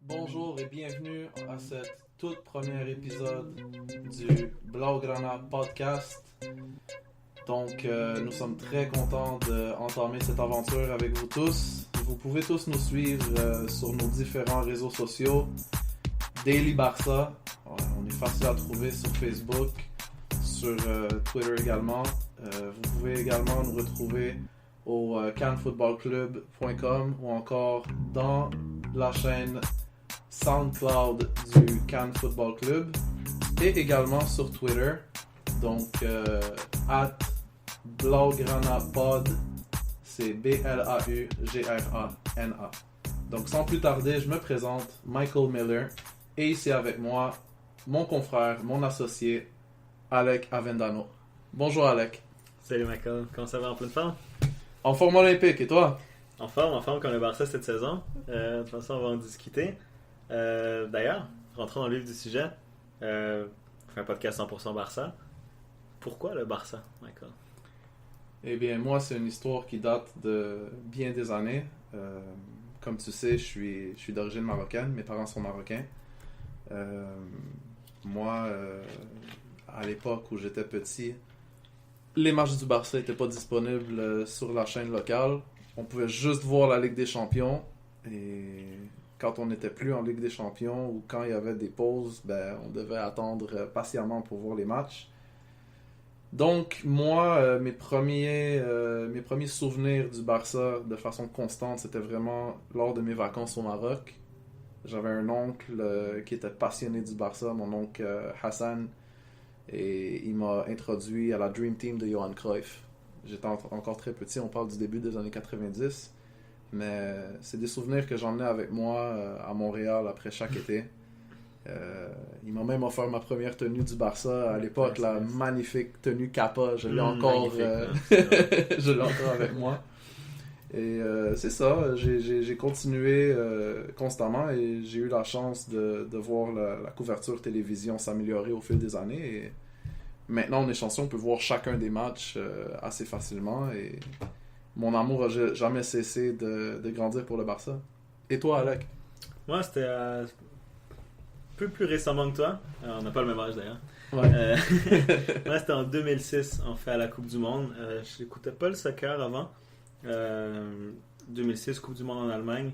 Bonjour et bienvenue à cet tout premier épisode du Blaugrana Podcast. Donc, nous sommes très contents d'entamer cette aventure avec vous tous. Vous pouvez tous nous suivre sur nos différents réseaux sociaux. Daily Barça, on est facile à trouver sur Facebook, sur Twitter également. Vous pouvez également nous retrouver au canfootballclub.com ou encore dans la chaîne SoundCloud du Cannes Football Club et également sur Twitter, donc @BlaugranaPod, c'est BLAUGRANA. Donc sans plus tarder, je me présente, Michael Miller, et ici avec moi, mon confrère, mon associé, Alec Avendano. Bonjour Alec. Salut Michael, comment ça va en pleine forme? En forme olympique, et toi? En forme comme le Barça cette saison. De toute façon, on va en discuter. D'ailleurs, rentrons dans le vif du sujet. On fait un podcast 100% Barça. Pourquoi le Barça, Michael? Eh bien, moi, c'est une histoire qui date de bien des années. Comme tu sais, je suis d'origine marocaine. Mes parents sont marocains. Moi, à l'époque où j'étais petit, les matchs du Barça n'étaient pas disponibles sur la chaîne locale. On pouvait juste voir la Ligue des Champions. Et quand on n'était plus en Ligue des Champions ou quand il y avait des pauses, on devait attendre patiemment pour voir les matchs. Donc, moi, mes premiers souvenirs du Barça de façon constante, c'était vraiment lors de mes vacances au Maroc. J'avais un oncle qui était passionné du Barça, mon oncle Hassan, et il m'a introduit à la Dream Team de Johan Cruyff. J'étais encore très petit, on parle du début des années 90, mais c'est des souvenirs que j'emmenais avec moi à Montréal après chaque été. Il m'a même offert ma première tenue du Barça à l'époque, la magnifique tenue Kappa, je l'ai encore, je l'ai encore avec moi. Et c'est ça, j'ai continué constamment et j'ai eu la chance de voir la couverture télévision s'améliorer au fil des années. Et maintenant, on est chanceux, on peut voir chacun des matchs assez facilement. Et mon amour n'a jamais cessé de grandir pour le Barça. Et toi, Alec? Moi, c'était un peu plus récemment que toi. On n'a pas le même âge d'ailleurs. Ouais. Moi, c'était en 2006, on fait à la Coupe du Monde. Je n'écoutais pas le soccer avant. 2006, Coupe du Monde en Allemagne.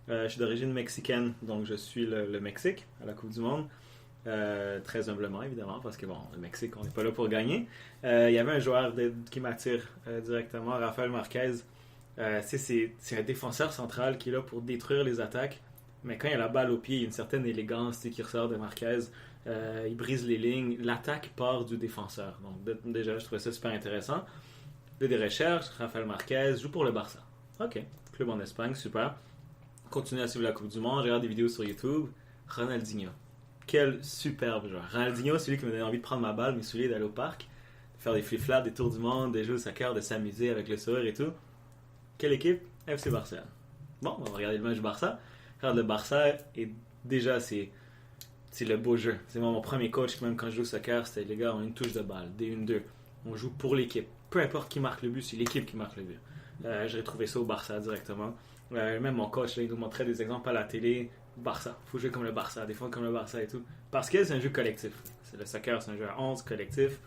Je suis d'origine mexicaine, donc je suis le Mexique à la Coupe du Monde. Très humblement, évidemment, parce que bon, le Mexique, on n'est pas là pour gagner. Il y avait un joueur qui m'attire directement, Rafael Marquez. C'est un défenseur central qui est là pour détruire les attaques. Mais quand il a la balle au pied, il y a une certaine élégance qui ressort de Marquez. Il brise les lignes. L'attaque part du défenseur. Donc déjà, je trouvais ça super intéressant. Des recherches, Rafael Marquez joue pour le Barça. Ok, club en Espagne, super. Continue à suivre la Coupe du Monde, je regarde des vidéos sur YouTube. Ronaldinho, quel superbe joueur. Ronaldinho, celui qui me donnait envie de prendre ma balle, mes souliers, d'aller au parc, de faire des flip-flops, des tours du monde, de jouer au soccer, de s'amuser avec le sourire et tout. Quelle équipe? FC Barcelone. Bon, on va regarder le match du Barça. Regarde le Barça et déjà c'est le beau jeu. C'est mon premier coach, même quand je joue au soccer, c'était les gars, on a une touche de balle, des 1-2. On joue pour l'équipe. Peu importe qui marque le but, c'est l'équipe qui marque le but. J'ai trouvé ça au Barça directement. Même mon coach, là, il nous montrait des exemples à la télé. Barça, il faut jouer comme le Barça, défendre comme le Barça et tout. Parce que c'est un jeu collectif. Le soccer, c'est un jeu à 11 collectif.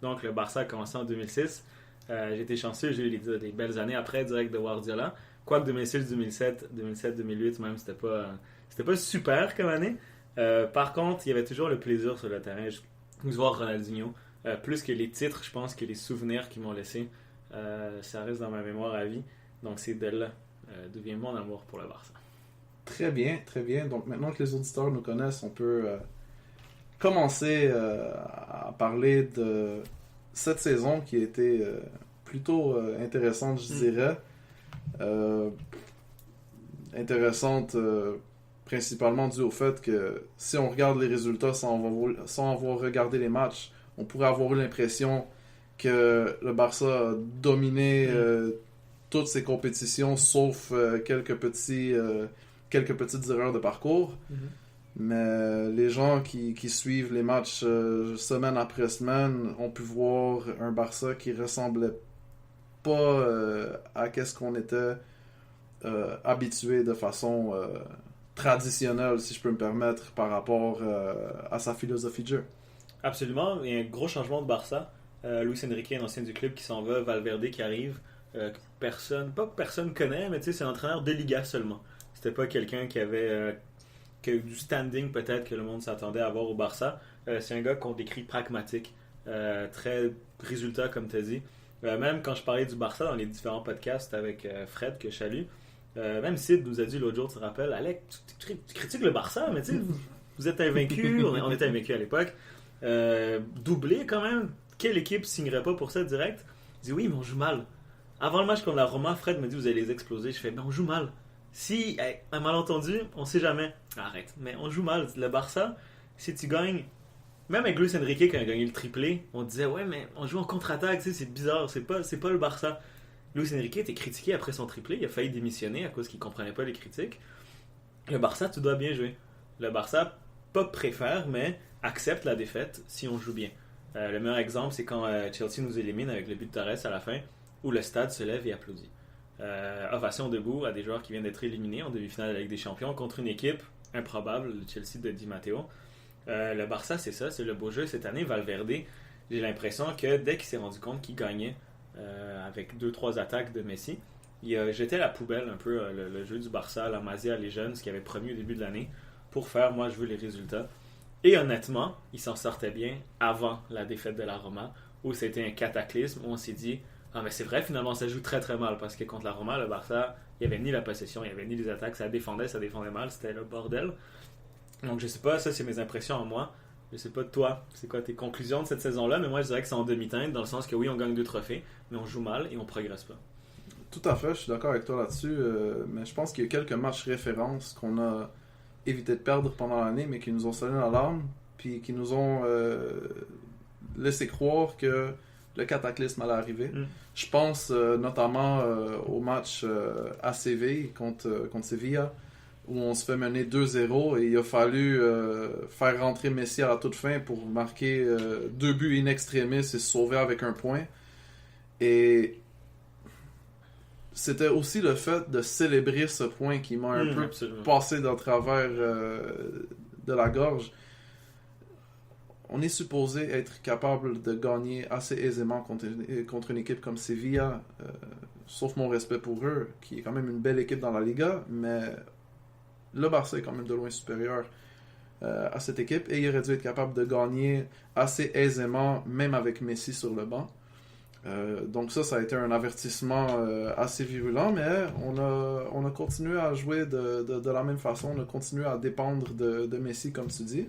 Donc le Barça a commencé en 2006. J'ai été chanceux, j'ai eu des belles années après, direct de Guardiola. Quoique 2006, 2007, 2008 même, c'était pas super comme année. Par contre, il y avait toujours le plaisir sur le terrain de voir Ronaldinho. Plus que les titres, je pense que les souvenirs qu'ils m'ont laissés, ça reste dans ma mémoire à vie. Donc c'est de là d'où vient mon amour pour le Barça. Très bien, très bien. Donc maintenant que les auditeurs nous connaissent, on peut commencer à parler de cette saison qui a été plutôt intéressante, je dirais. Intéressante principalement due au fait que si on regarde les résultats sans avoir regardé les matchs, on pourrait avoir eu l'impression que le Barça a dominé toutes ses compétitions sauf quelques petites erreurs de parcours. Mais les gens qui suivent les matchs semaine après semaine ont pu voir un Barça qui ressemblait pas à qu'est-ce qu'on était habitué de façon traditionnelle, si je peux me permettre, par rapport à sa philosophie de jeu. Absolument, il y a un gros changement de Barça. Luis Enrique, un ancien du club qui s'en va, Valverde qui arrive. Pas que personne connaît, mais tu sais, c'est un entraîneur de Liga seulement. C'était pas quelqu'un qui avait du standing peut-être que le monde s'attendait à voir au Barça. C'est un gars qu'on décrit pragmatique, très résultat comme tu as dit. Même quand je parlais du Barça dans les différents podcasts avec Fred que je salue, même Sid nous a dit l'autre jour, tu te rappelles, Alec, tu critiques le Barça, mais tu sais, vous êtes invaincus, on était invaincus à l'époque. Doublé quand même, quelle équipe signerait pas pour ça direct? Il dit oui, mais on joue mal. Avant le match contre la Roma, Fred me dit vous allez les exploser. Je fais mais on joue mal. Si, un malentendu, on sait jamais. Arrête, mais on joue mal. Le Barça, si tu gagnes, même avec Luis Enrique quand il a gagné le triplé, on disait ouais, mais on joue en contre-attaque, tu sais, c'est bizarre, c'est pas le Barça. Luis Enrique était critiqué après son triplé, il a failli démissionner à cause qu'il comprenait pas les critiques. Le Barça, tu dois bien jouer. Le Barça, pas préfère, mais accepte la défaite si on joue bien. Le meilleur exemple, c'est quand Chelsea nous élimine avec le but de Torres à la fin, où le stade se lève et applaudit. Ovation debout à des joueurs qui viennent d'être éliminés en demi-finale de la Ligue des Champions contre une équipe improbable, le Chelsea de Di Matteo. Le Barça, c'est ça, c'est le beau jeu. Cette année, Valverde, j'ai l'impression que dès qu'il s'est rendu compte qu'il gagnait avec 2-3 attaques de Messi, il a jeté à la poubelle un peu le jeu du Barça, la Masia, les jeunes, ce qu'il avait promis au début de l'année, pour faire moi je veux les résultats. Et honnêtement, il s'en sortait bien avant la défaite de la Roma, où c'était un cataclysme, où on s'est dit ah mais c'est vrai, finalement ça joue très très mal, parce que contre la Roma, le Barça, il n'y avait ni la possession, il n'y avait ni les attaques, ça défendait mal, c'était le bordel. Donc je sais pas, ça c'est mes impressions en moi. Je sais pas de toi, c'est quoi tes conclusions de cette saison-là, mais moi je dirais que c'est en demi-teinte, dans le sens que oui, on gagne 2 trophées, mais on joue mal et on progresse pas. Tout à fait, je suis d'accord avec toi là-dessus, mais je pense qu'il y a quelques matchs références qu'on a évité de perdre pendant l'année, mais qui nous ont sonné l'alarme, puis qui nous ont laissé croire que le cataclysme allait arriver. Je pense notamment au match à Séville contre Sevilla, où on se fait mener 2-0 et il a fallu faire rentrer Messi à la toute fin pour marquer 2 buts in extremis et se sauver avec un point. Et c'était aussi le fait de célébrer ce point qui m'a un peu absolument. passé dans travers de la gorge. On est supposé être capable de gagner assez aisément contre une équipe comme Sevilla, sauf mon respect pour eux, qui est quand même une belle équipe dans la Liga, mais le Barça est quand même de loin supérieur à cette équipe, et il aurait dû être capable de gagner assez aisément, même avec Messi sur le banc. Donc ça a été un avertissement assez virulent, mais on a continué à jouer de la même façon, on a continué à dépendre de Messi, comme tu dis.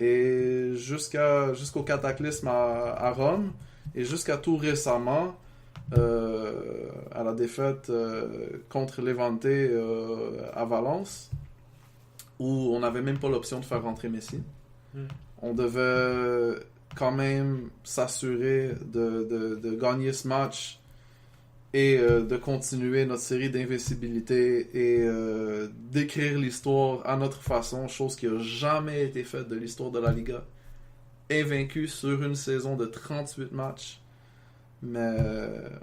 Et jusqu'au cataclysme à Rome, et jusqu'à tout récemment, à la défaite contre Levante à Valence, où on n'avait même pas l'option de faire rentrer Messi. On devait quand même s'assurer de gagner ce match et de continuer notre série d'invincibilité et d'écrire l'histoire à notre façon, chose qui n'a jamais été faite de l'histoire de la Liga. Invaincu sur une saison de 38 matchs, mais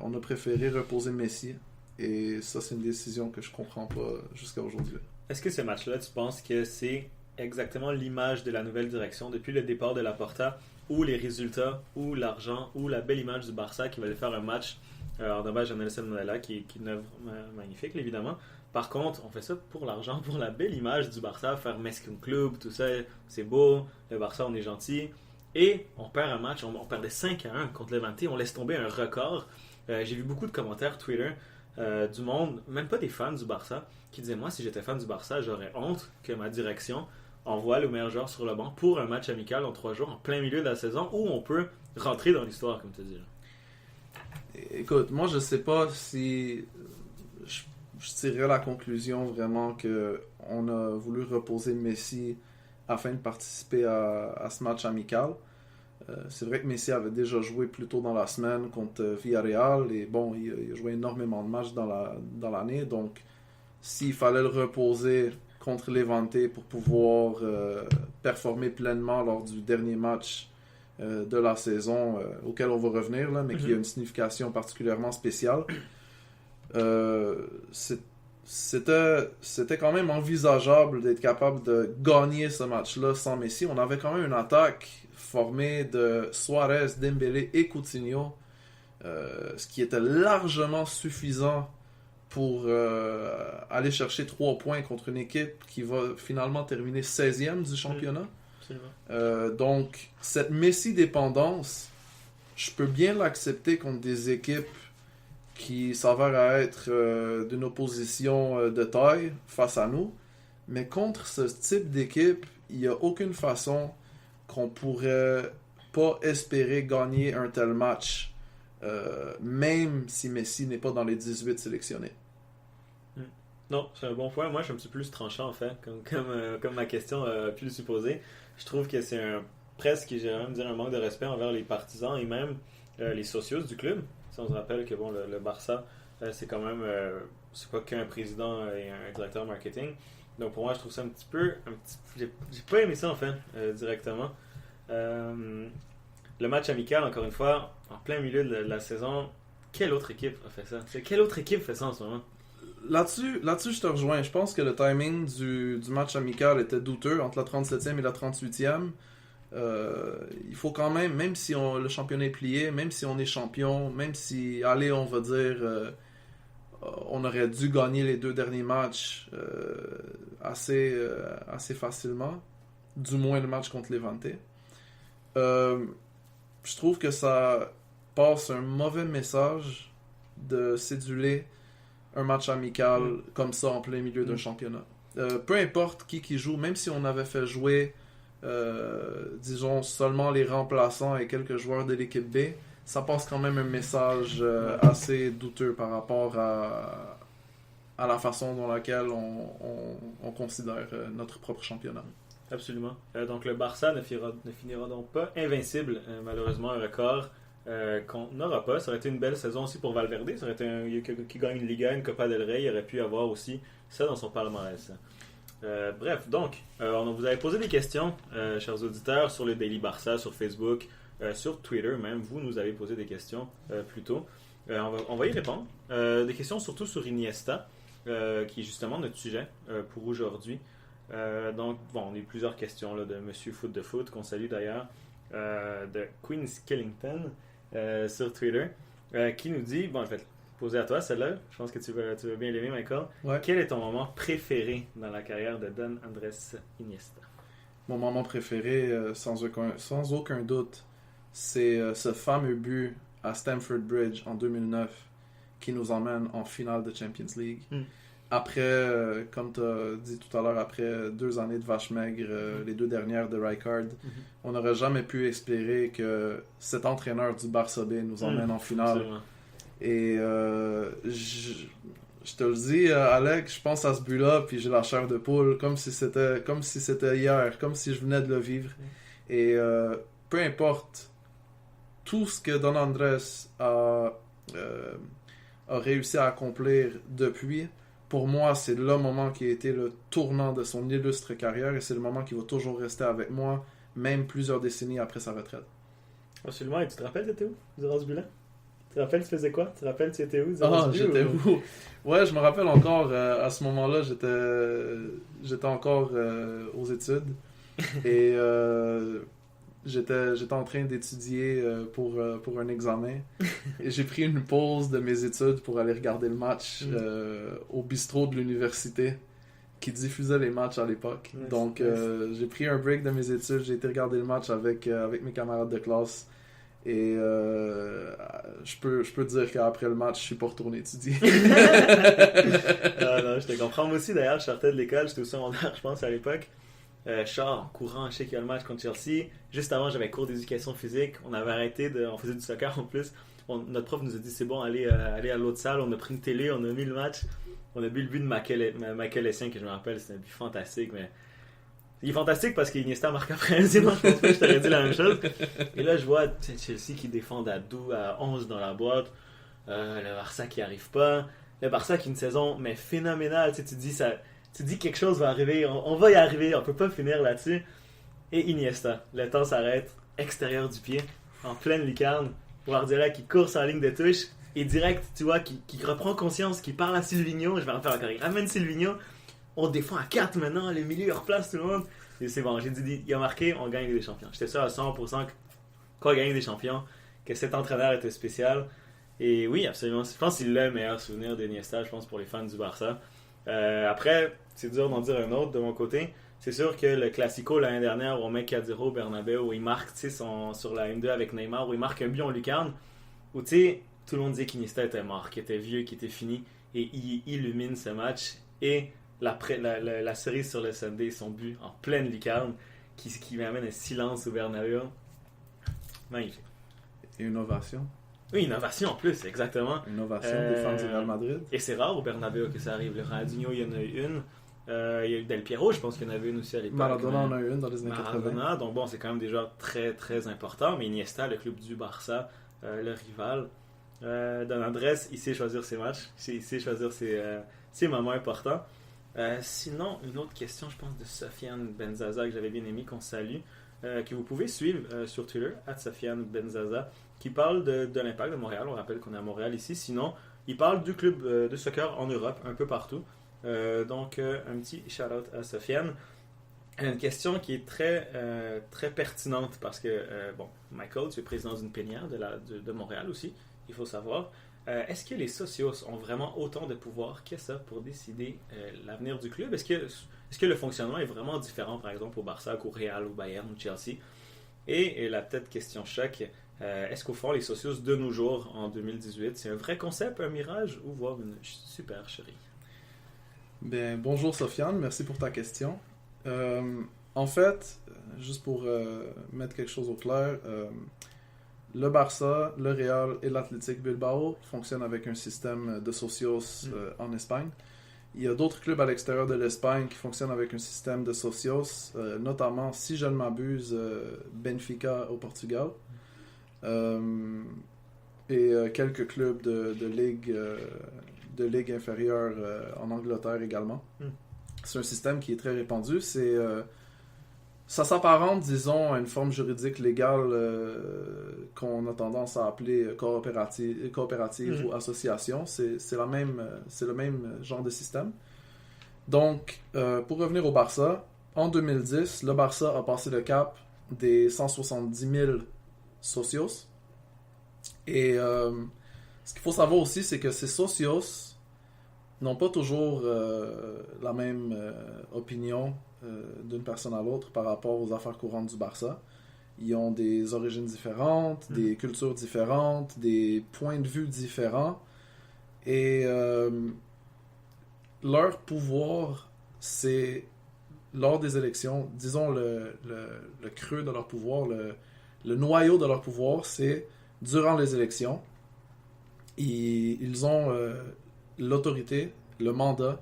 on a préféré reposer Messi, et ça c'est une décision que je comprends pas jusqu'à aujourd'hui. Est-ce que ce match-là, tu penses que c'est exactement l'image de la nouvelle direction depuis le départ de Laporta, ou les résultats, ou l'argent, ou la belle image du Barça qui va aller faire un match en hommage à Nelson Mandela, qui est une œuvre magnifique, évidemment. Par contre, on fait ça pour l'argent, pour la belle image du Barça, faire Mesquin Club, tout ça, c'est beau, le Barça, on est gentil. Et on perd un match, on perdait 5-1 contre Levante, on laisse tomber un record. J'ai vu beaucoup de commentaires Twitter du monde, même pas des fans du Barça, qui disaient moi, si j'étais fan du Barça, j'aurais honte que ma direction envoie le meilleur joueur sur le banc pour un match amical en 3 jours, en plein milieu de la saison, où on peut rentrer dans l'histoire, comme tu dis. Écoute, moi je sais pas si je tirerais la conclusion vraiment que on a voulu reposer Messi afin de participer à ce match amical. C'est vrai que Messi avait déjà joué plus tôt dans la semaine contre Villarreal, et bon, il a joué énormément de matchs dans l'année, donc s'il fallait le reposer contre Levante pour pouvoir performer pleinement lors du dernier match de la saison, auquel on va revenir, là, mais qui a une signification particulièrement spéciale, c'était quand même envisageable d'être capable de gagner ce match-là sans Messi. On avait quand même une attaque formée de Suarez, Dembélé et Coutinho, ce qui était largement suffisant pour aller chercher 3 points contre une équipe qui va finalement terminer 16e du championnat. Donc, cette Messi-dépendance, je peux bien l'accepter contre des équipes qui s'avèrent être d'une opposition de taille face à nous. Mais contre ce type d'équipe, il n'y a aucune façon qu'on pourrait pas espérer gagner un tel match, même si Messi n'est pas dans les 18 sélectionnés. Non, c'est un bon point. Moi, je me suis plus tranchant, en fait, comme ma question a pu le supposer. Je trouve que c'est presque, j'irais même dire, un manque de respect envers les partisans et même les socios du club. Si on se rappelle que bon, le Barça, c'est quand même, c'est pas qu'un président et un directeur marketing. Donc pour moi, je trouve ça un petit peu, j'ai pas aimé ça, en fait, directement. Le match amical, encore une fois, en plein milieu de la saison, quelle autre équipe a fait ça? Quelle autre équipe fait ça en ce moment? Là-dessus, je te rejoins. Je pense que le timing du match amical était douteux entre la 37e et la 38e. Il faut quand même si le championnat est plié, même si on est champion, même si, allez, on va dire, on aurait dû gagner les 2 derniers matchs assez facilement, du moins le match contre Levante. Je trouve que ça passe un mauvais message de céduler un match amical comme ça en plein milieu d'un championnat. Peu importe qui joue, même si on avait fait jouer disons seulement les remplaçants et quelques joueurs de l'équipe B, ça passe quand même un message assez douteux par rapport à la façon dont laquelle on considère notre propre championnat. Absolument. Donc le Barça ne finira donc pas invincible. Malheureusement, un record qu'on n'aura pas. Ça aurait été une belle saison aussi pour Valverde. Ça aurait été qui gagne une Liga, une Copa del Rey. Il aurait pu avoir aussi ça dans son palmarès. Bref, donc, on vous avait posé des questions, chers auditeurs, sur le Daily Barça, sur Facebook, sur Twitter même. Vous nous avez posé des questions plus tôt. On va y répondre. Des questions surtout sur Iniesta, qui est justement notre sujet pour aujourd'hui. Donc, bon, on a eu plusieurs questions là, de Monsieur Foot de Foot, qu'on salue d'ailleurs, de Queen Skellington sur Twitter, qui nous dit, bon, en fait, poser à toi celle-là, je pense que tu vas bien l'aimer, Michael. Ouais. Quel est ton moment préféré dans la carrière de Don Andrés Iniesta? Mon moment préféré, sans aucun doute, c'est ce fameux but à Stamford Bridge en 2009 qui nous emmène en finale de Champions League. Après, comme tu as dit tout à l'heure, après 2 années de vache maigre, les 2 dernières de Rijkaard, on n'aurait jamais pu espérer que cet entraîneur du Barça B nous emmène en finale. Absolument. Et je te le dis, Alex, je pense à ce but-là, puis j'ai la chair de poule, comme si c'était hier, comme si je venais de le vivre. Et peu importe tout ce que Don Andrés a réussi à accomplir depuis, pour moi, c'est le moment qui a été le tournant de son illustre carrière, et c'est le moment qui va toujours rester avec moi, même plusieurs décennies après sa retraite. Absolument. Et tu te rappelles, t'étais où durant ce but-là? Tu te rappelles, tu faisais quoi? Tu te rappelles, tu étais où? J'étais où? Ouais, je me rappelle encore, à ce moment-là, j'étais encore aux études. Et j'étais en train d'étudier pour un examen. Et j'ai pris une pause de mes études pour aller regarder le match au bistrot de l'université qui diffusait les matchs à l'époque. Nice, Donc, j'ai pris un break de mes études, j'ai été regarder le match avec mes camarades de classe. Et je peux dire qu'après le match, je suis pas retourné étudier. Non, je te comprends. Moi aussi, d'ailleurs, je sortais de l'école, j'étais au secondaire, je pense, à l'époque. Je sors en courant, je sais qu'il y a le match contre Chelsea. Juste avant, j'avais cours d'éducation physique. On avait arrêté, on faisait du soccer en plus. Notre prof nous a dit, c'est bon, allez à l'autre salle. On a pris une télé, on a mis le match. On a vu le but de Michael Essien, que je me rappelle, c'était un but fantastique, mais... Il est fantastique parce qu'Iniesta marque après, sinon je pense pas que je t'aurais dit la même chose. Et là, je vois Chelsea qui défendent à 11 dans la boîte. Le Barça qui arrive pas. Le Barça qui a une saison mais phénoménale. Tu dis quelque chose va arriver, on va y arriver, on peut pas finir là-dessus. Et Iniesta, le temps s'arrête, extérieur du pied, en pleine lucarne. Guardiola qui court sa ligne de touche. Et direct, tu vois, qui reprend conscience, qui parle à Silvinho, je vais en faire encore, il ramène Silvinho, on défend à 4 maintenant, le milieu replace tout le monde. Et c'est bon, j'ai dit, il a marqué, on gagne des champions. J'étais sûr à 100% qu'on gagne des champions, que cet entraîneur était spécial. Et oui, absolument. Je pense que c'est le meilleur souvenir d'Iniesta, je pense, pour les fans du Barça. Après, c'est dur d'en dire un autre de mon côté. C'est sûr que le Classico l'année dernière au Mercadero au Bernabéu, où il marque sur la M2 avec Neymar, où il marque un but en lucarne, où tu sais, tout le monde disait qu'Iniesta était mort, qu'il était vieux, qu'il était fini, et il illumine ce match. Et la cerise sur le Sunday, son but en pleine lucarne, qui m'amène un silence au Bernabéu. Magnifique. Et une ovation. Oui, innovation en plus, exactement. Une ovation des fans du Real Madrid. Et c'est rare au Bernabéu que ça arrive. Le Ronaldinho, il y en a eu une. Il y a eu Del Piero, je pense qu'il y en avait une aussi à l'époque. Maradona en a eu une dans les années 80. Maradona, donc bon, c'est quand même des joueurs très très importants. Mais Iniesta, le club du Barça, le rival. Don Andrés, il sait choisir ses matchs. Il sait choisir ses moments importants. Sinon, une autre question, je pense, de Sofiane Benzaza, que j'avais bien aimé, qu'on salue, que vous pouvez suivre sur Twitter, @Sofiane Benzaza, qui parle de l'Impact de Montréal. On rappelle qu'on est à Montréal ici. Sinon, il parle du club de soccer en Europe, un peu partout. Donc, un petit shout-out à Sofiane. Une question qui est très, très pertinente parce que, bon, Michael, tu es président d'une plénière de Montréal aussi, il faut savoir. Est-ce que les socios ont vraiment autant de pouvoir que ça pour décider l'avenir du club? Est-ce que le fonctionnement est vraiment différent, par exemple, au Barça, au Real, au Bayern, au Chelsea? Et la peut-être question choc, est-ce qu'au fond, les socios de nos jours, en 2018, c'est un vrai concept, un mirage, ou voire une supercherie? Bien, bonjour Sofiane, merci pour ta question. En fait, juste pour mettre quelque chose au clair, le Barça, le Real et l'Athletic Bilbao fonctionnent avec un système de socios en Espagne. Il y a d'autres clubs à l'extérieur de l'Espagne qui fonctionnent avec un système de socios, notamment, si je ne m'abuse, Benfica au Portugal. Et quelques clubs de ligue inférieure en Angleterre également. C'est un système qui est très répandu. Ça s'apparente, disons, à une forme juridique légale qu'on a tendance à appeler coopérative ou association. C'est le même genre de système. Donc, pour revenir au Barça, en 2010, le Barça a passé le cap des 170 000 socios. Et ce qu'il faut savoir aussi, c'est que ces socios n'ont pas toujours la même opinion d'une personne à l'autre par rapport aux affaires courantes du Barça. Ils ont des origines différentes, des cultures différentes, des points de vue différents. Et leur pouvoir, c'est lors des élections, disons le creux de leur pouvoir, le noyau de leur pouvoir, c'est durant les élections. Ils ont l'autorité, le mandat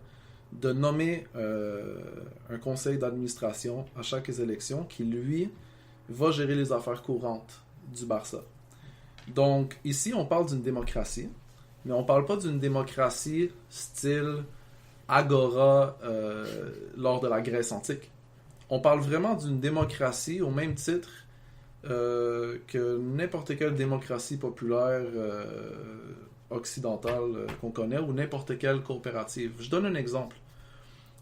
de nommer un conseil d'administration à chaque élection qui, lui, va gérer les affaires courantes du Barça. Donc, ici, on parle d'une démocratie, mais on ne parle pas d'une démocratie style agora lors de la Grèce antique. On parle vraiment d'une démocratie au même titre que n'importe quelle démocratie populaire occidentale qu'on connaît ou n'importe quelle coopérative. Je donne un exemple.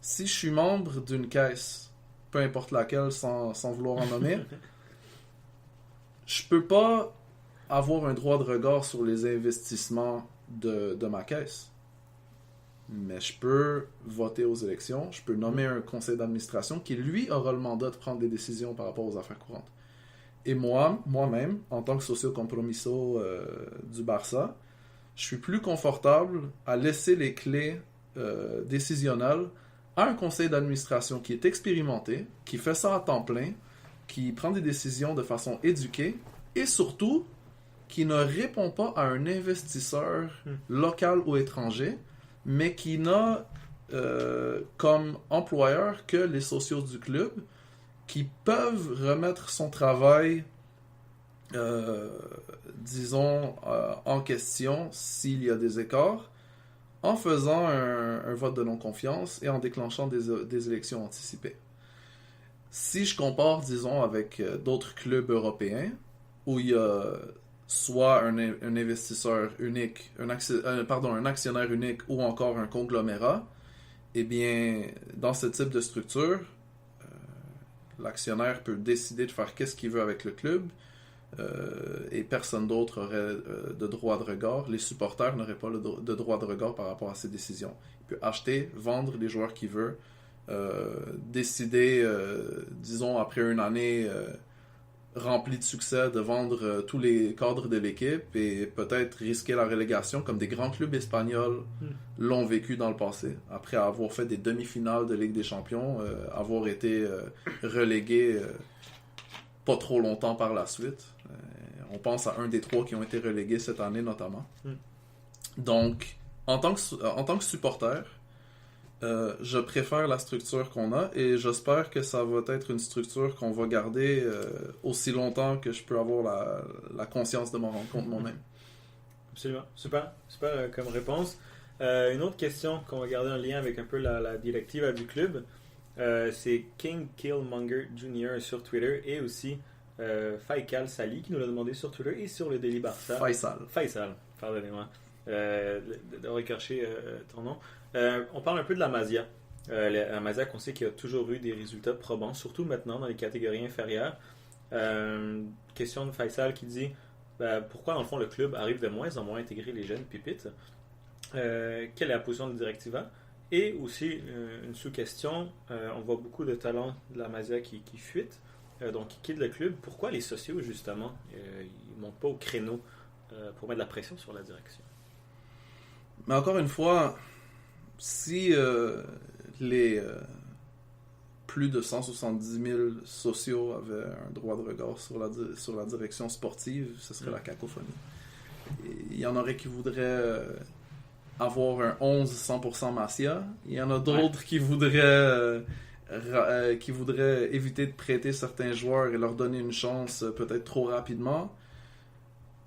Si je suis membre d'une caisse, peu importe laquelle, sans vouloir en nommer, je peux pas avoir un droit de regard sur les investissements de ma caisse. Mais je peux voter aux élections, je peux nommer un conseil d'administration qui, lui, aura le mandat de prendre des décisions par rapport aux affaires courantes. Et moi-même, en tant que socio compromiso du Barça, je suis plus confortable à laisser les clés décisionnelles à un conseil d'administration qui est expérimenté, qui fait ça à temps plein, qui prend des décisions de façon éduquée et surtout qui ne répond pas à un investisseur local ou étranger, mais qui n'a comme employeur que les socios du club qui peuvent remettre son travail disons en question s'il y a des écarts en faisant un vote de non-confiance et en déclenchant des élections anticipées. Si je compare, disons, avec d'autres clubs européens où il y a soit un investisseur unique, un actionnaire unique ou encore un conglomérat, eh bien, dans ce type de structure, l'actionnaire peut décider de faire qu'est-ce qu'il veut avec le club et personne d'autre aurait de droit de regard. Les supporters n'auraient pas de droit de regard par rapport à ces décisions. Il peut acheter, vendre les joueurs qu'il veut, décider, disons, après une année remplie de succès, de vendre tous les cadres de l'équipe et peut-être risquer la relégation comme des grands clubs espagnols l'ont vécu dans le passé. Après avoir fait des demi-finales de Ligue des Champions, avoir été relégué pas trop longtemps par la suite. On pense à un des 3 qui ont été relégués cette année notamment. Donc, en tant que supporter, je préfère la structure qu'on a et j'espère que ça va être une structure qu'on va garder aussi longtemps que je peux avoir la conscience de m'en rendre compte moi-même. Absolument. Super comme réponse. Une autre question qu'on va garder en lien avec un peu la directive du club, c'est King Killmonger Jr. sur Twitter et aussi Faisal Sali qui nous l'a demandé sur Twitter et sur le Daily Barça. Faisal, pardonnez-moi d'avoir écorché ton nom. On parle un peu de la Masia. La Masia qu'on sait qu'il y a toujours eu des résultats probants, surtout maintenant dans les catégories inférieures. Question de Faisal qui dit pourquoi dans le fond le club arrive de moins en moins à intégrer les jeunes pépites. Quelle est la position de Directiva? Et aussi une sous-question, on voit beaucoup de talents de la Masia qui fuitent, donc qui quittent le club. Pourquoi les sociaux justement ils ne montent pas au créneau pour mettre de la pression sur la direction? Mais encore une fois, si les plus de 170 000 sociaux avaient un droit de regard sur la direction sportive, ce serait la cacophonie. Et il y en aurait qui voudraient avoir un 11-100% Masia. Il y en a d'autres qui voudraient éviter de prêter certains joueurs et leur donner une chance peut-être trop rapidement.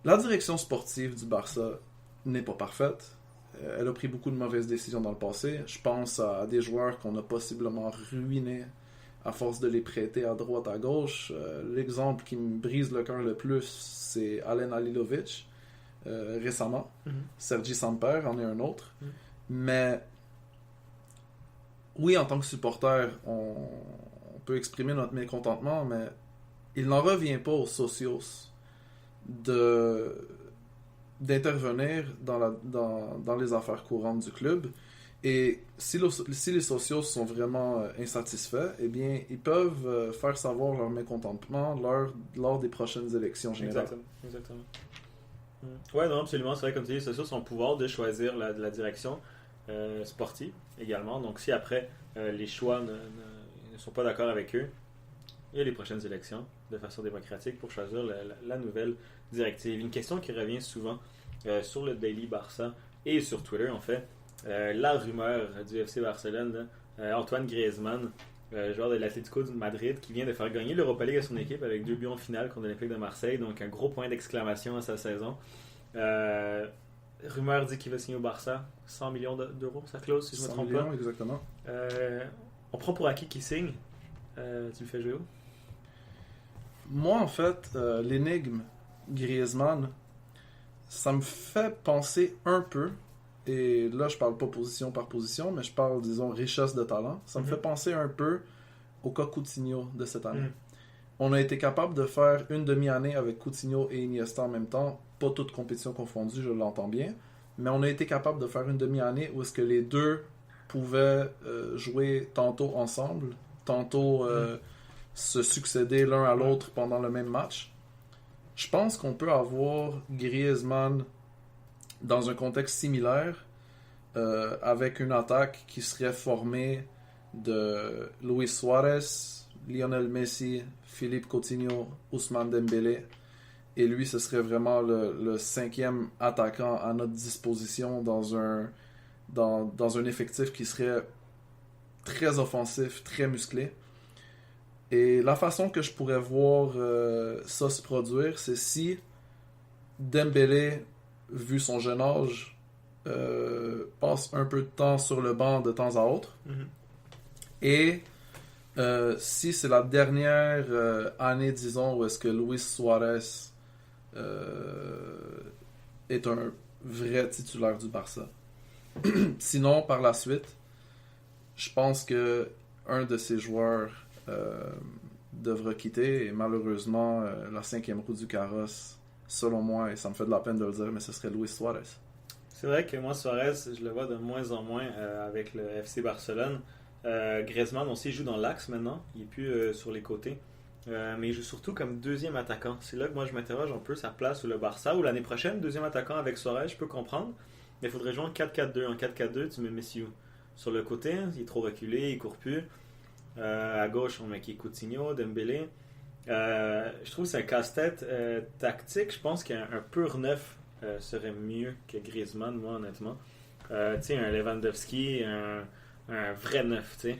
La direction sportive du Barça n'est pas parfaite. Elle a pris beaucoup de mauvaises décisions dans le passé. Je pense à des joueurs qu'on a possiblement ruinés à force de les prêter à droite, à gauche. L'exemple qui me brise le cœur le plus, c'est Alen Halilovic, récemment. Sergi Samper en est un autre. Mais oui, en tant que supporter, on peut exprimer notre mécontentement, mais il n'en revient pas aux socios d'intervenir dans les affaires courantes du club. Et si les socios sont vraiment insatisfaits, eh bien, ils peuvent faire savoir leur mécontentement lors des prochaines élections générales. Exactement. Ouais, non, absolument. C'est vrai, comme tu dis, les socios ont le pouvoir de choisir la direction sportive également. Donc, si après les choix ne sont pas d'accord avec eux, il y a les prochaines élections de façon démocratique pour choisir la nouvelle directive. Une question qui revient souvent sur le Daily Barça et sur Twitter, en fait, la rumeur du FC Barcelone, Antoine Griezmann, joueur de l'Atlético de Madrid, qui vient de faire gagner l'Europa League à son équipe avec 2 buts en finale contre l'Olympique de Marseille, donc un gros point d'exclamation à sa saison. Rumeur dit qu'il va signer au Barça, 100 millions d'euros, sa clause, si je ne me trompe pas. 100 millions, exactement. On prend pour acquis qu'il signe. Tu le fais jouer où? Moi, en fait, l'énigme Griezmann, ça me fait penser un peu, et là je parle pas position par position, mais je parle, disons, richesse de talent. Ça me fait penser un peu au cas Coutinho de cette année. On a été capable de faire une demi-année avec Coutinho et Iniesta en même temps, pas toutes compétitions confondues, je l'entends bien, mais on a été capable de faire une demi-année où est-ce que les deux pouvaient jouer tantôt ensemble, tantôt se succéder l'un à l'autre pendant le même match. Je pense qu'on peut avoir Griezmann dans un contexte similaire avec une attaque qui serait formée de Luis Suarez, Lionel Messi, Philippe Coutinho, Ousmane Dembélé. Et lui, ce serait vraiment le 5e attaquant à notre disposition dans un effectif qui serait très offensif, très musclé. Et la façon que je pourrais voir ça se produire, c'est si Dembélé, vu son jeune âge, passe un peu de temps sur le banc de temps à autre. Et si c'est la dernière année, disons, où est-ce que Luis Suarez est un vrai titulaire du Barça. Sinon, par la suite, je pense que un de ces joueurs devra quitter et malheureusement la 5e roue du carrosse, selon moi, et ça me fait de la peine de le dire, mais ce serait Luis Suarez. C'est vrai que moi, Suarez, je le vois de moins en moins avec le FC Barcelone. Griezmann aussi joue dans l'axe maintenant, il n'est plus sur les côtés. Mais il joue surtout comme deuxième attaquant. C'est là que moi je m'interroge un peu sa place ou le Barça, ou l'année prochaine, deuxième attaquant avec Suarez, je peux comprendre. Mais il faudrait jouer en 4-4-2. En 4-4-2, tu mets Messi où? Sur le côté, il est trop reculé, il court plus. À gauche, on met Coutinho, Dembélé. Je trouve que c'est un casse-tête tactique. Je pense qu'un pur neuf serait mieux que Griezmann, moi, honnêtement. Tu sais, un Lewandowski, un vrai neuf, tu sais.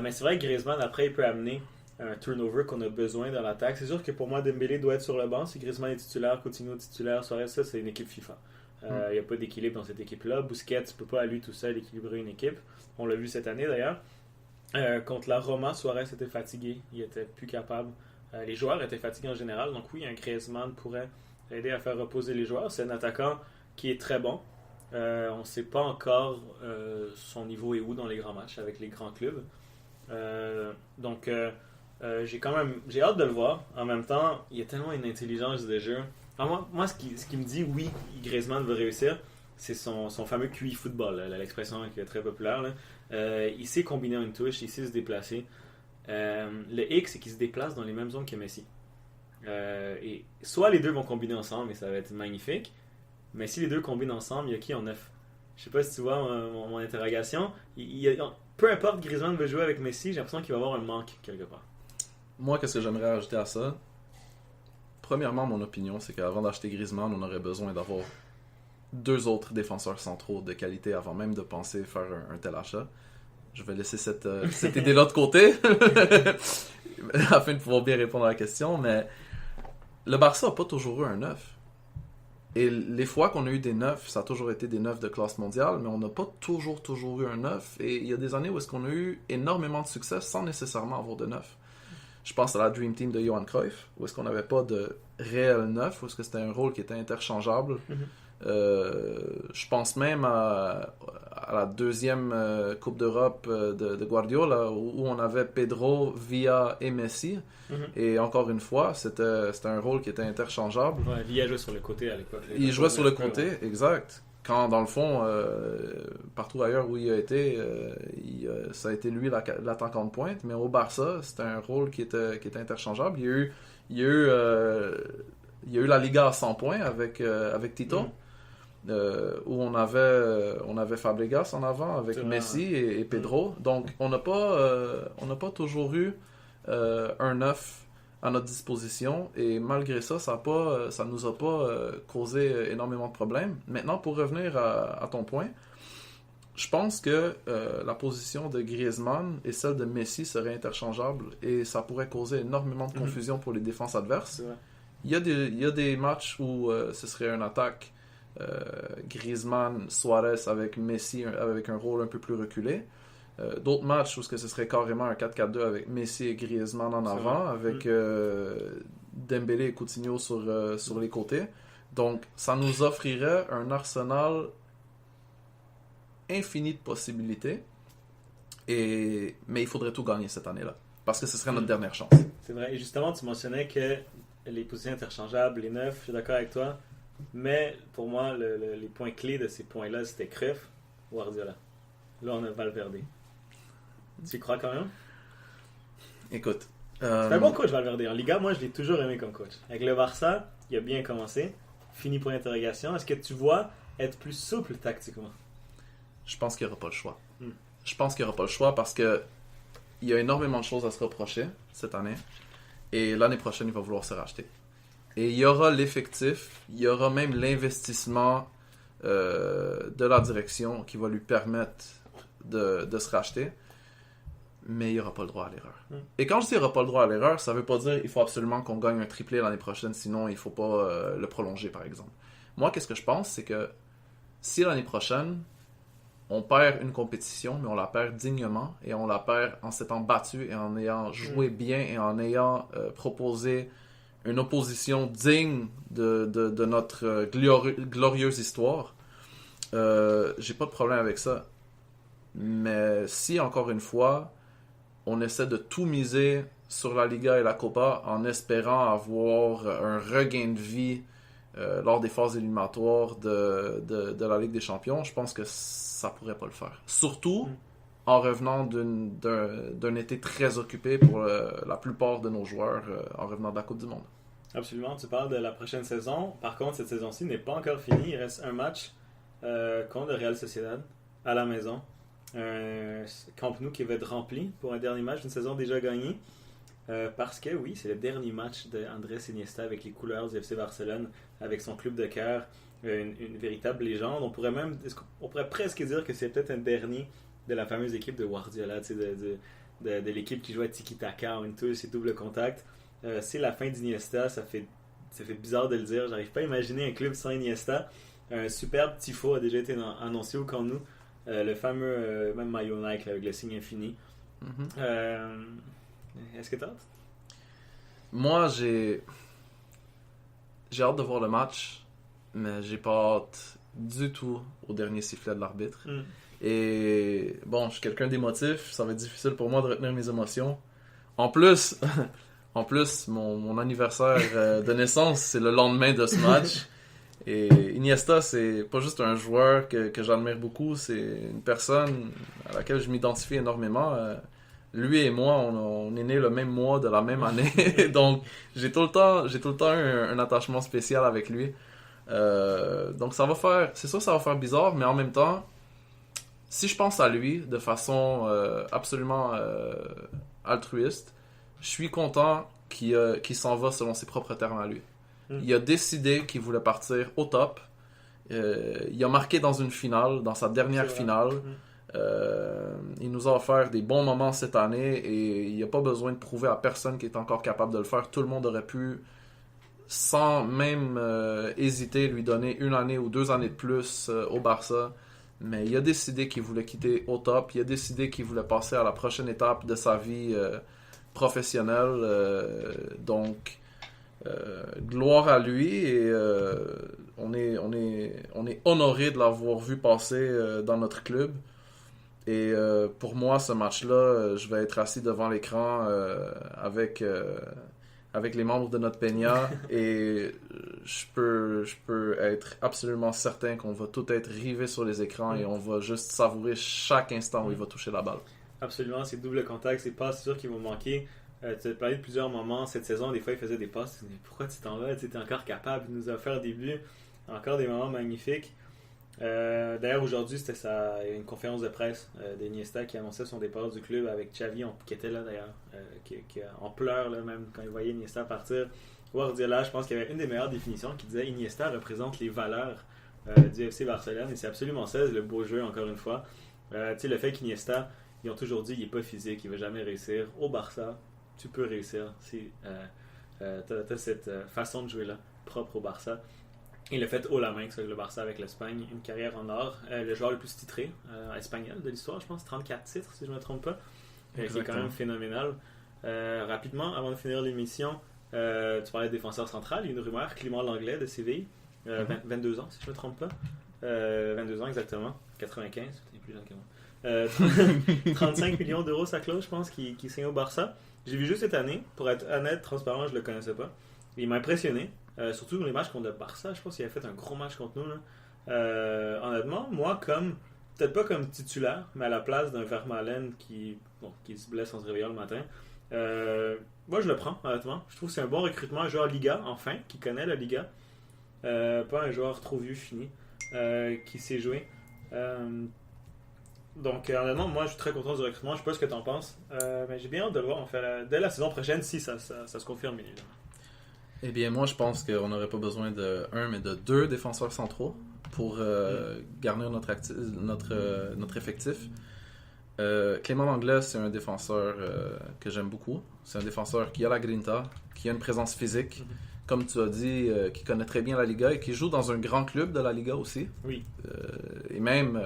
Mais c'est vrai que Griezmann, après, il peut amener un turnover qu'on a besoin dans l'attaque. C'est sûr que pour moi, Dembélé doit être sur le banc. Si Griezmann est titulaire, Coutinho titulaire, Suarez, ça, c'est une équipe FIFA. Il n'y a pas d'équilibre dans cette équipe-là. Busquets ne peut pas à lui tout seul équilibrer une équipe. On l'a vu cette année, d'ailleurs. Contre la Roma, Suarez était fatigué. Il était plus capable. Les joueurs étaient fatigués en général. Donc oui, un Griezmann pourrait aider à faire reposer les joueurs. C'est un attaquant qui est très bon. On ne sait pas encore son niveau est où dans les grands matchs avec les grands clubs. Donc j'ai hâte de le voir. En même temps, il y a tellement une intelligence de jeu. Alors moi ce qui me dit oui, Griezmann veut réussir, c'est son fameux QI football, là, l'expression qui est très populaire. Là. Il sait combiner une touche, il sait se déplacer. Le hic, c'est qu'il se déplace dans les mêmes zones que Messi. Et soit les deux vont combiner ensemble et ça va être magnifique, mais si les deux combinent ensemble, il y a qui en neuf? Je sais pas si tu vois mon interrogation. Peu importe Griezmann veut jouer avec Messi, j'ai l'impression qu'il va y avoir un manque quelque part. Moi, qu'est-ce que j'aimerais ajouter à ça? Premièrement, mon opinion, c'est qu'avant d'acheter Griezmann, on aurait besoin d'avoir 2 autres défenseurs centraux de qualité avant même de penser faire un tel achat. Je vais laisser cette idée-là de côté afin de pouvoir bien répondre à la question, mais le Barça n'a pas toujours eu un neuf. Et les fois qu'on a eu des neufs, ça a toujours été des neufs de classe mondiale, mais on n'a pas toujours eu un neuf. Et il y a des années où est-ce qu'on a eu énormément de succès sans nécessairement avoir de neuf. Je pense à la Dream Team de Johan Cruyff, où est-ce qu'on n'avait pas de réel neuf, où est-ce que c'était un rôle qui était interchangeable. Je pense même à la deuxième Coupe d'Europe de Guardiola, où on avait Pedro, Villa et Messi. Et encore une fois, c'était un rôle qui était interchangeable. Ouais, Villa jouait sur le côté à l'époque. Il jouait sur le côté, exact. Quand, dans le fond, partout ailleurs où il a été, ça a été lui l'attaquant de pointe. Mais au Barça, c'était un rôle qui était interchangeable. Il y a eu la Liga à 100 points avec Tito. Où on avait Fabregas en avant avec Messi et Pedro. Donc, on n'a pas toujours eu un neuf à notre disposition et malgré ça, ça nous a pas causé énormément de problèmes. Maintenant, pour revenir à ton point, je pense que la position de Griezmann et celle de Messi seraient interchangeables et ça pourrait causer énormément de confusion pour les défenses adverses. Il y a des matchs où ce serait une attaque Griezmann, Suarez avec Messi avec un rôle un peu plus reculé. D'autres matchs où ce serait carrément un 4-4-2 avec Messi et Griezmann en avant, avec Dembélé et Coutinho sur les côtés. Donc, ça nous offrirait un arsenal infini de possibilités. Mais il faudrait tout gagner cette année-là. Parce que ce serait notre dernière chance. C'est vrai. Et justement, tu mentionnais que les positions interchangeables, les neufs, je suis d'accord avec toi. Mais pour moi, les points clés de ces points-là, c'était Cruyff, Guardiola. Là, on a Valverde. Tu y crois quand même? Écoute. C'est un bon coach, Valverde. En Liga, moi, je l'ai toujours aimé comme coach. Avec le Barça, il a bien commencé. Fini pour l'interrogation. Est-ce que tu vois être plus souple tactiquement? Je pense qu'il n'y aura pas le choix. Je pense qu'il n'y aura pas le choix parce que il y a énormément de choses à se reprocher cette année. Et l'année prochaine, il va vouloir se racheter. Et il y aura l'effectif, il y aura même l'investissement de la direction qui va lui permettre de se racheter. Mais il n'y aura pas le droit à l'erreur. Et quand je dis il n'y aura pas le droit à l'erreur, ça ne veut pas dire qu'il faut absolument qu'on gagne un triplé l'année prochaine, sinon il ne faut pas le prolonger, par exemple. Moi, qu'est-ce que je pense, c'est que si l'année prochaine, on perd une compétition, mais on la perd dignement, et on la perd en s'étant battu, et en ayant joué bien, et en ayant proposé une opposition digne de notre glorieuse histoire, j'ai pas de problème avec ça. Mais si, encore une fois, on essaie de tout miser sur la Liga et la Copa en espérant avoir un regain de vie lors des phases éliminatoires de la Ligue des Champions, je pense que ça pourrait pas le faire. Surtout en revenant d'un été très occupé pour la plupart de nos joueurs en revenant de la Coupe du Monde. Absolument, tu parles de la prochaine saison. Par contre, cette saison-ci n'est pas encore finie. Il reste un match contre le Real Sociedad à la maison. Camp Nou qui va être rempli pour un dernier match d'une saison déjà gagnée. Parce que oui, c'est le dernier match d'Andrés Iniesta avec les couleurs du FC Barcelone, avec son club de cœur, une véritable légende. On pourrait presque dire que c'est peut-être un dernier de la fameuse équipe de Guardiola, de l'équipe qui jouait à tiki-taka, en tous et double contact. C'est la fin d'Iniesta, ça fait bizarre de le dire. J'arrive pas à imaginer un club sans Iniesta. Un superbe tifo a déjà été annoncé au Camp Nou. Le fameux même maillot Nike là, avec le signe infini. Est-ce que t'as hâte? Moi, j'ai hâte de voir le match, mais j'ai pas hâte du tout au dernier sifflet de l'arbitre. Et bon, je suis quelqu'un d'émotif, ça va être difficile pour moi de retenir mes émotions. En plus, mon anniversaire de naissance, c'est le lendemain de ce match. Et Iniesta, c'est pas juste un joueur que j'admire beaucoup, c'est une personne à laquelle je m'identifie énormément. Lui et moi, on est nés le même mois de la même année, donc j'ai tout le temps un attachement spécial avec lui. Donc c'est sûr que ça va faire bizarre, mais en même temps, si je pense à lui de façon absolument altruiste, je suis content qu'il s'en va selon ses propres termes à lui. Il a décidé qu'il voulait partir au top. Il a marqué dans une finale, dans sa dernière finale. Il nous a offert des bons moments cette année et il n'y a pas besoin de prouver à personne qu'il est encore capable de le faire. Tout le monde aurait pu, sans même hésiter, lui donner 1 année ou 2 années de plus au Barça. Mais il a décidé qu'il voulait quitter au top. Il a décidé qu'il voulait passer à la prochaine étape de sa vie professionnelle. Donc, gloire à lui et on est honoré de l'avoir vu passer dans notre club. Et pour moi, ce match-là, je vais être assis devant l'écran avec les membres de notre Peña et je peux être absolument certain qu'on va tout être rivés sur les écrans et on va juste savourer chaque instant où il va toucher la balle. Absolument, c'est double contact, c'est pas sûr qu'ils vont manquer. Tu as parlé de plusieurs moments cette saison, des fois il faisait des passes, mais pourquoi tu t'en vas, tu es encore capable, il nous a offert des buts, encore des moments magnifiques. D'ailleurs aujourd'hui c'était une conférence de presse d'Iniesta qui annonçait son départ du club avec Xavi qui était là d'ailleurs, qui en pleurs là, même quand il voyait Iniesta partir. Guardiola, je pense qu'il y avait une des meilleures définitions qui disait Iniesta représente les valeurs du FC Barcelone et c'est absolument ça, le beau jeu encore une fois. Tu sais, le fait qu'Iniesta, ils ont toujours dit qu'il n'est pas physique, il ne va jamais réussir. Au Barça, tu peux réussir si t'as cette façon de jouer là, propre au Barça. Il a fait haut la main avec le Barça avec l'Espagne, une carrière en or. Le joueur le plus titré espagnol de l'histoire, je pense, 34 titres si je ne me trompe pas, qui est quand même phénoménal. Rapidement, avant de finir l'émission, tu parlais de défenseur central, il y a une rumeur, Clément Lenglet de Séville, 22 ans si je ne me trompe pas. 22 ans exactement, 95, c'est plus jeune que moi. 35 millions d'euros sa clause, je pense, qui signe au Barça. J'ai vu juste cette année, pour être honnête, transparent, je le connaissais pas. Il m'a impressionné, surtout dans les matchs contre le Barça. Je pense qu'il a fait un gros match contre nous. Là. Honnêtement, moi, peut-être pas comme titulaire, mais à la place d'un Vermaelen qui se blesse en se réveillant le matin, moi je le prends, honnêtement. Je trouve que c'est un bon recrutement, un joueur Liga, enfin, qui connaît la Liga. Pas un joueur trop vieux, fini, qui sait jouer. Donc, honnêtement, moi, je suis très content du recrutement. Je sais pas ce que tu en penses, mais j'ai bien hâte de le voir dès la saison prochaine si ça se confirme. Eh bien, moi, je pense qu'on n'aurait pas besoin de 1, mais de 2 défenseurs centraux pour garnir notre effectif. Clément Lenglet, c'est un défenseur que j'aime beaucoup. C'est un défenseur qui a la grinta, qui a une présence physique, comme tu as dit, qui connaît très bien la Liga et qui joue dans un grand club de la Liga aussi. Oui. Et même...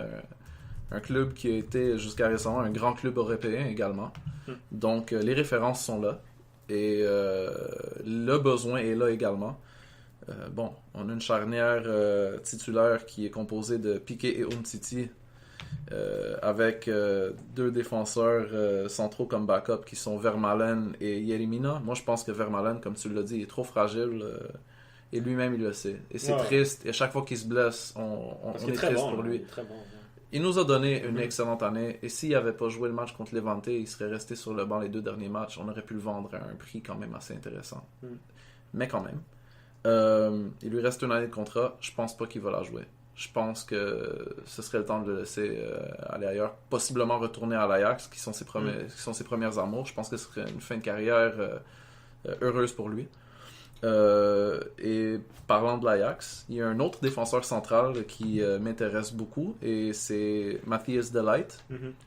un club qui a été jusqu'à récemment un grand club européen également. Donc les références sont là. Et le besoin est là également. On a une charnière titulaire qui est composée de Piqué et Umtiti, avec deux défenseurs centraux comme backup qui sont Vermaelen et Yerimina. Moi, je pense que Vermaelen, comme tu l'as dit, est trop fragile et lui-même il le sait. Et c'est triste. Et à chaque fois qu'il se blesse, on est triste pour lui. Il nous a donné une excellente année. Et s'il n'avait pas joué le match contre Levante, il serait resté sur le banc les 2 derniers matchs. On aurait pu le vendre à un prix quand même assez intéressant. Mais quand même. Il lui reste 1 année de contrat. Je pense pas qu'il va la jouer. Je pense que ce serait le temps de le laisser aller ailleurs. Possiblement retourner à l'Ajax, qui sont ses premières amours. Je pense que ce serait une fin de carrière heureuse pour lui. Et parlant de l'Ajax, il y a un autre défenseur central qui m'intéresse beaucoup, et c'est Matthias de Ligt.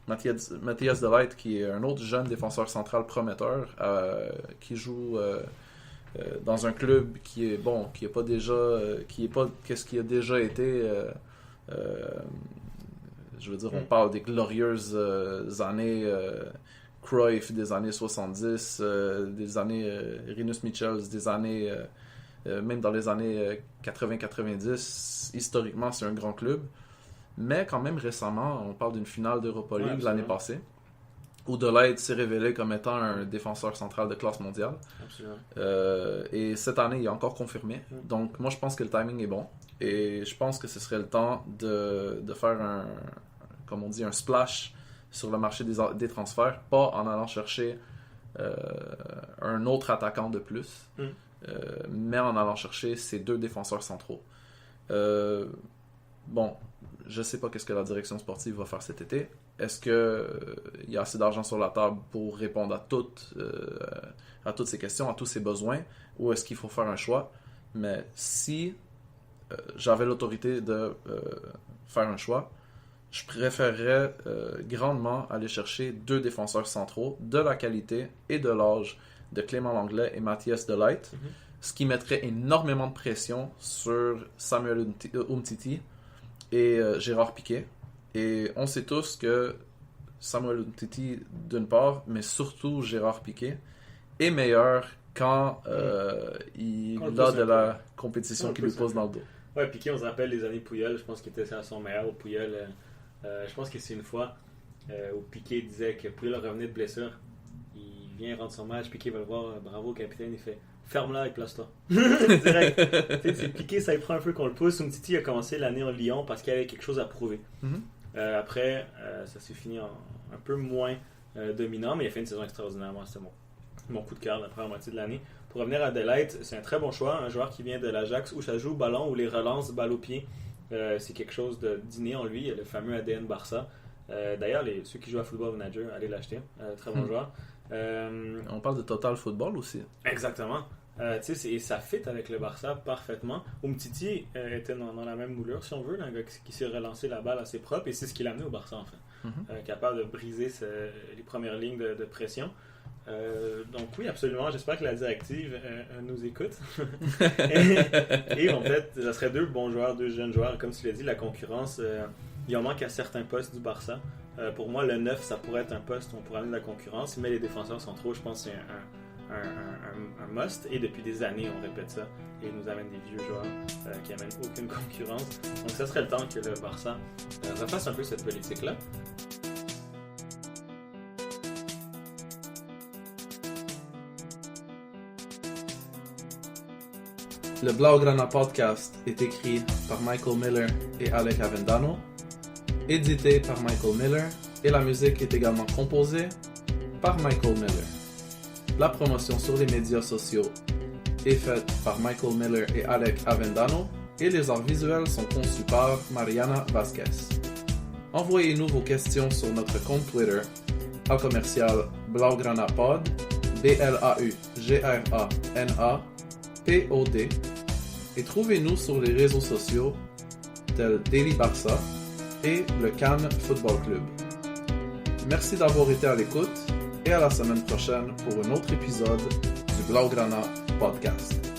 Matthias de Ligt, qui est un autre jeune défenseur central prometteur, qui joue dans un club qui est bon, qui est pas qu'est-ce qui a déjà été. Je veux dire, on parle des glorieuses années Cruyff, des années 70, des années Rinus Michels, des années même dans les années 80-90. Historiquement, c'est un grand club, mais quand même récemment, on parle d'une finale d'Europa League l'année passée, où De Ligt s'est révélé comme étant un défenseur central de classe mondiale. Et cette année, il a encore confirmé. Donc moi, je pense que le timing est bon, et je pense que ce serait le temps de faire comme on dit, un splash sur le marché des transferts, pas en allant chercher un autre attaquant de plus, mais en allant chercher ces 2 défenseurs centraux. Je sais pas qu'est-ce que la direction sportive va faire cet été. Est-ce qu'il y a assez d'argent sur la table pour répondre à toutes ces questions, à tous ces besoins, ou est-ce qu'il faut faire un choix? Mais si j'avais l'autorité de faire un choix, je préférerais grandement aller chercher 2 défenseurs centraux de la qualité et de l'âge de Clément Lenglet et Matthias de Ligt, ce qui mettrait énormément de pression sur Samuel Umtiti et Gérard Piqué. Et on sait tous que Samuel Umtiti, d'une part, mais surtout Gérard Piqué, est meilleur quand il a de la compétition qui lui pose dans le dos. Ouais, Piqué, on se rappelle les années Puyol, je pense qu'il était à son meilleur au Puyol. Je pense que c'est une fois où Piqué disait que Puyol revenait de blessure. Il vient rendre son match, Piqué va le voir, bravo capitaine, il fait ferme-la et place-toi. Direct. C'est Piqué, ça y prend un peu qu'on le pousse. Umtiti a commencé l'année en Lyon parce qu'il avait quelque chose à prouver. Après, ça s'est fini un peu moins dominant, mais il a fait une saison extraordinaire. Moi, c'était mon coup de cœur la première moitié de l'année. Pour revenir à De Ligt, c'est un très bon choix, un joueur qui vient de l'Ajax où ça joue au ballon, où les relances balle au pied. C'est quelque chose d'inné en lui, il y a le fameux ADN Barça. D'ailleurs, ceux qui jouent à Football Manager, allez l'acheter, très bon joueur. On parle de Total Football aussi. Exactement. Et ça fit avec le Barça parfaitement. Umtiti était dans la même moulure, si on veut, un gars qui s'est relancé la balle assez propre, et c'est ce qui l'a amené au Barça, en fait. Capable de briser les premières lignes de pression. Donc oui, absolument, j'espère que la directive nous écoute. et en fait, ça serait 2 bons joueurs, 2 jeunes joueurs. Comme tu l'as dit, la concurrence, il en manque à certains postes du Barça. Pour moi, le 9, ça pourrait être un poste où on pourrait amener de la concurrence, mais les défenseurs centraux, je pense que c'est un must, et depuis des années on répète ça, et ils nous amènent des vieux joueurs qui amènent aucune concurrence. Donc ça serait le temps que le Barça refasse un peu cette politique-là. Le Blaugrana Podcast est écrit par Michael Miller et Alec Avendano, édité par Michael Miller, et la musique est également composée par Michael Miller. La promotion sur les médias sociaux est faite par Michael Miller et Alec Avendano, et les arts visuels sont conçus par Mariana Vasquez. Envoyez-nous vos questions sur notre compte Twitter @BlaugranaPod, BLAUGRANAPOD, et trouvez-nous sur les réseaux sociaux tels Daily Barça et le Cannes Football Club. Merci d'avoir été à l'écoute, et à la semaine prochaine pour un autre épisode du Blaugrana Podcast.